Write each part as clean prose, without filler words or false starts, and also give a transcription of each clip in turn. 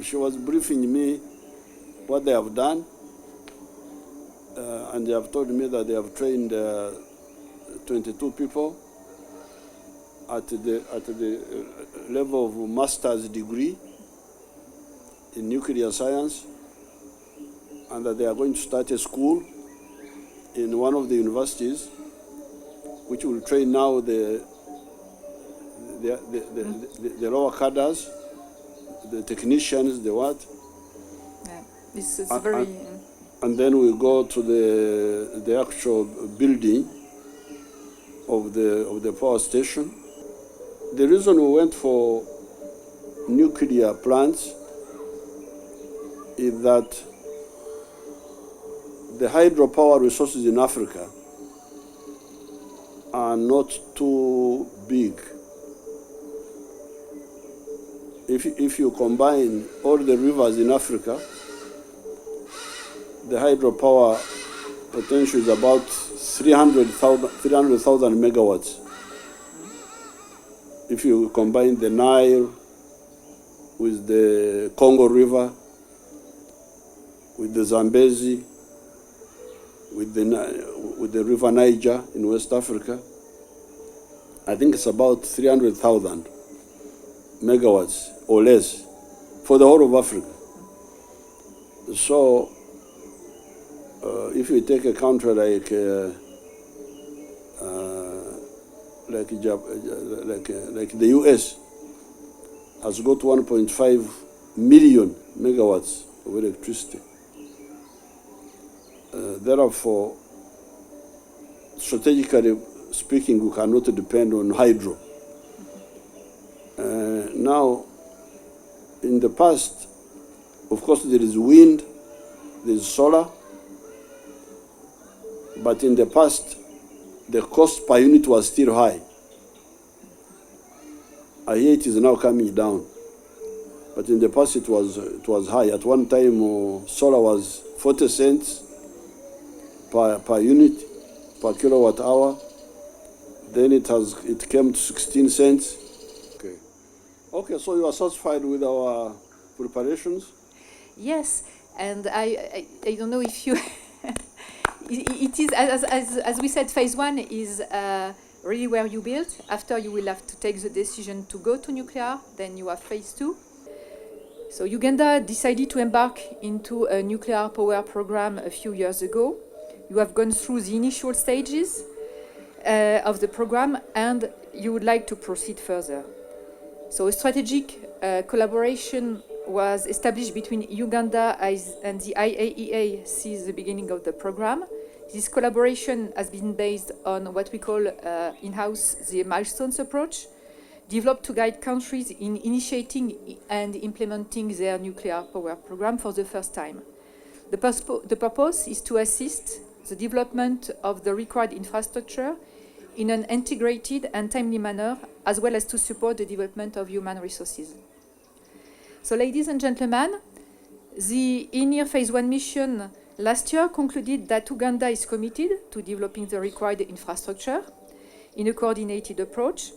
she was briefing me what they have done, and they have told me that they have trained 22 people at the level of master's degree in nuclear science, and that they are going to start a school in one of the universities, which will train now the lower cadres, the technicians, the what. Yeah, this is very. And then we go to the actual building of the power station. The reason we went for nuclear plants is that the hydropower resources in Africa are not too big. If you combine all the rivers in Africa, the hydropower potential is about 300,000 megawatts. If you combine the Nile with the Congo River, with the Zambezi, with the River Niger in West Africa, I think it's about 300,000 megawatts or less for the whole of Africa. So if you take a country like the US, has got 1.5 million megawatts of electricity. Therefore, strategically speaking, we cannot depend on hydro. Now, in the past, of course, there is wind, there is solar, but in the past, the cost per unit was still high. IAEA it is now coming down, but in the past it was high. At one time, solar was 40 cents per unit, per kilowatt hour. Then it came to 16 cents. Okay, so you are satisfied with our preparations? Yes, and I don't know if you... it is, as we said, phase one is really where you build. After, you will have to take the decision to go to nuclear. Then you have phase two. So Uganda decided to embark into a nuclear power program a few years ago. You have gone through the initial stages of the program, and you would like to proceed further. So a strategic collaboration was established between Uganda and the IAEA since the beginning of the program. This collaboration has been based on what we call in-house the milestones approach, developed to guide countries in initiating and implementing their nuclear power program for the first time. The purpose is to assist the development of the required infrastructure in an integrated and timely manner, as well as to support the development of human resources. So, ladies and gentlemen, the INEAR Phase 1 mission last year concluded that Uganda is committed to developing the required infrastructure in a coordinated approach.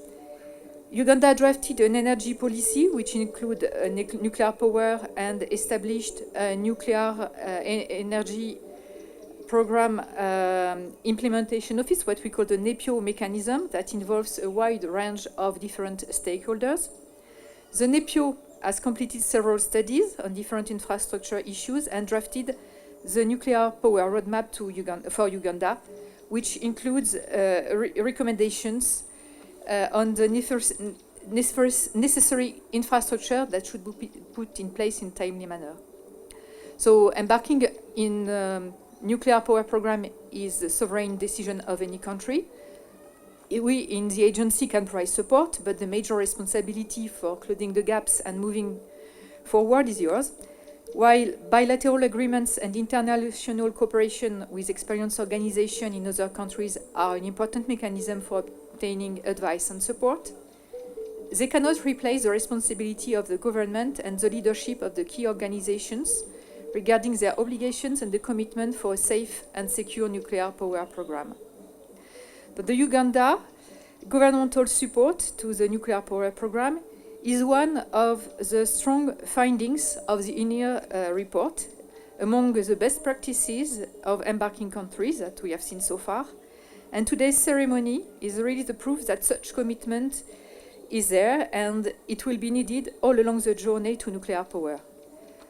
Uganda drafted an energy policy which includes nuclear power and established a nuclear energy program implementation office, what we call the NEPIO mechanism, that involves a wide range of different stakeholders. The NEPIO has completed several studies on different infrastructure issues and drafted the nuclear power roadmap for Uganda, which includes recommendations on the necessary infrastructure that should be put in place in a timely manner. So embarking in nuclear power program is the sovereign decision of any country. We in the agency can provide support, but the major responsibility for closing the gaps and moving forward is yours. While bilateral agreements and international cooperation with experienced organizations in other countries are an important mechanism for obtaining advice and support, they cannot replace the responsibility of the government and the leadership of the key organizations regarding their obligations and the commitment for a safe and secure nuclear power program. But the Uganda governmental support to the nuclear power program is one of the strong findings of the IAEA report, among the best practices of embarking countries that we have seen so far. And today's ceremony is really the proof that such commitment is there and it will be needed all along the journey to nuclear power.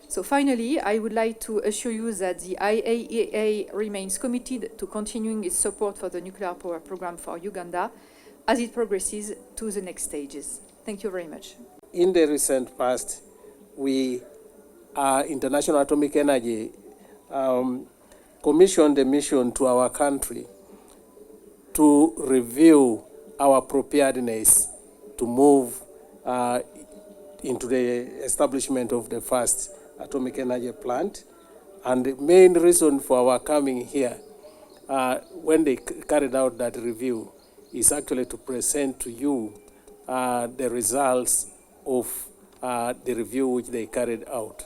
So finally, I would like to assure you that the IAEA remains committed to continuing its support for the nuclear power program for Uganda as it progresses to the next stages. Thank you very much. In the recent past, International Atomic Energy commissioned a mission to our country to review our preparedness to move into the establishment of the first atomic energy plant. And the main reason for our coming here, when they carried out that review, is actually to present to you the results of the review which they carried out.